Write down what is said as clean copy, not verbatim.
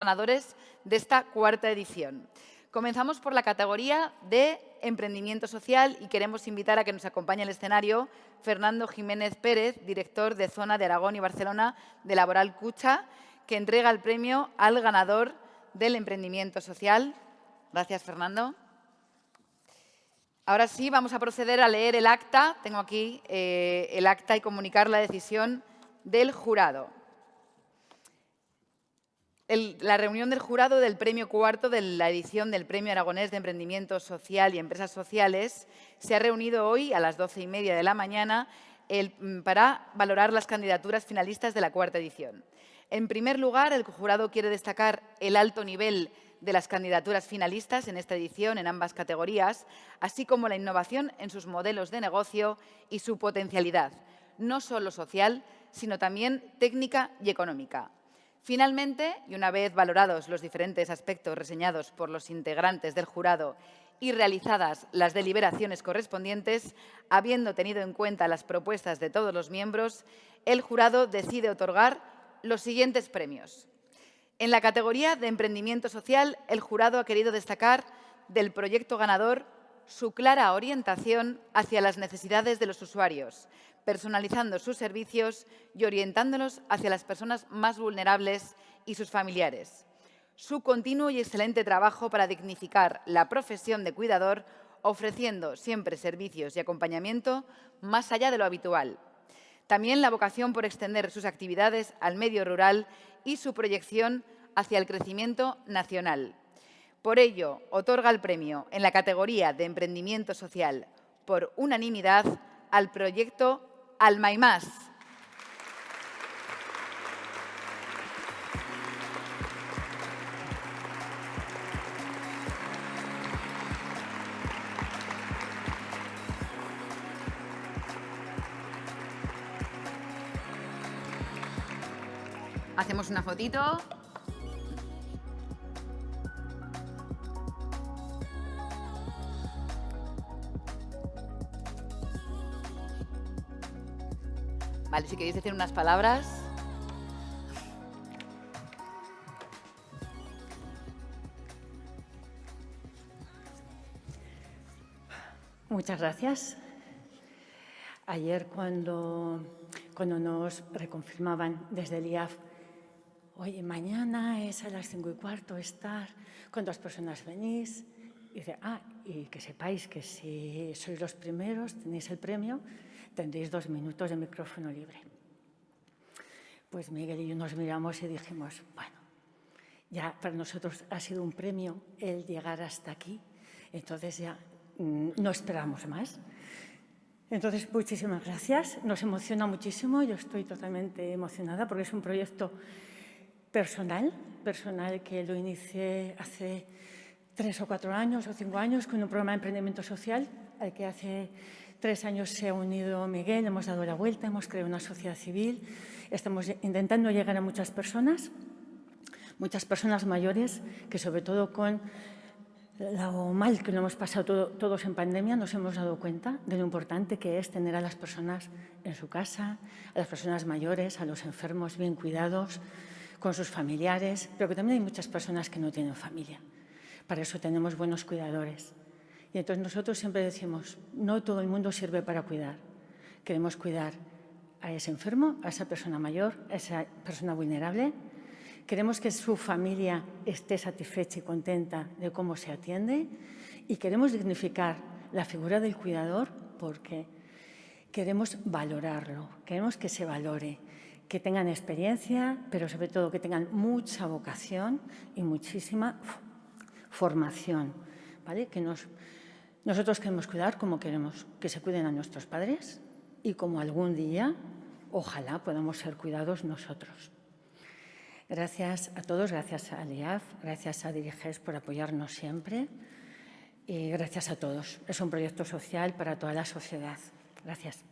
ganadores de esta cuarta edición. Comenzamos por la categoría de emprendimiento social y queremos invitar a que nos acompañe al escenario Fernando Jiménez Pérez, director de Zona de Aragón y Barcelona de Laboral Cucha, que entrega el premio al ganador del emprendimiento social. Gracias, Fernando. Ahora sí, vamos a proceder a leer el acta. Tengo aquí el acta y comunicar la decisión del jurado. La reunión del jurado del premio cuarto de la edición del Premio Aragonés de Emprendimiento Social y Empresas Sociales se ha reunido hoy a las 12:30 de la mañana para valorar las candidaturas finalistas de la cuarta edición. En primer lugar, el jurado quiere destacar el alto nivel de las candidaturas finalistas en esta edición en ambas categorías, así como la innovación en sus modelos de negocio y su potencialidad, no solo social, sino también técnica y económica. Finalmente, y una vez valorados los diferentes aspectos reseñados por los integrantes del jurado y realizadas las deliberaciones correspondientes, habiendo tenido en cuenta las propuestas de todos los miembros, el jurado decide otorgar los siguientes premios. En la categoría de emprendimiento social, el jurado ha querido destacar del proyecto ganador su clara orientación hacia las necesidades de los usuarios, personalizando sus servicios y orientándolos hacia las personas más vulnerables y sus familiares. Su continuo y excelente trabajo para dignificar la profesión de cuidador, ofreciendo siempre servicios y acompañamiento más allá de lo habitual. También la vocación por extender sus actividades al medio rural y su proyección hacia el crecimiento nacional. Por ello, otorga el premio en la categoría de emprendimiento social por unanimidad al proyecto Alma y Más. Hacemos una fotito. Vale, si queréis decir unas palabras. Muchas gracias. Ayer cuando nos reconfirmaban desde el IAF, oye, mañana es a las 5:15 estar, ¿cuántas personas venís? Y dice, y que sepáis que si sois los primeros, tenéis el premio, tendréis 2 minutos de micrófono libre. Pues Miguel y yo nos miramos y dijimos, bueno, ya para nosotros ha sido un premio el llegar hasta aquí, entonces ya no esperamos más. Entonces, muchísimas gracias. Nos emociona muchísimo. Yo estoy totalmente emocionada porque es un proyecto personal que lo inicié hace 3 o 4 años o 5 años con un programa de emprendimiento social al que hace 3 años se ha unido Miguel. Hemos dado la vuelta, hemos creado una sociedad civil. Estamos intentando llegar a muchas personas mayores que, sobre todo con lo mal que lo hemos pasado todos en pandemia, nos hemos dado cuenta de lo importante que es tener a las personas en su casa, a las personas mayores, a los enfermos bien cuidados, con sus familiares, pero que también hay muchas personas que no tienen familia. Para eso tenemos buenos cuidadores. Y entonces nosotros siempre decimos, no todo el mundo sirve para cuidar. Queremos cuidar a ese enfermo, a esa persona mayor, a esa persona vulnerable. Queremos que su familia esté satisfecha y contenta de cómo se atiende y queremos dignificar la figura del cuidador porque queremos valorarlo, queremos que se valore, que tengan experiencia, pero sobre todo que tengan mucha vocación y muchísima formación, ¿vale? Nosotros queremos cuidar como queremos que se cuiden a nuestros padres y como algún día, ojalá, podamos ser cuidados nosotros. Gracias a todos, gracias a IAF, gracias a Diriges por apoyarnos siempre y gracias a todos. Es un proyecto social para toda la sociedad. Gracias.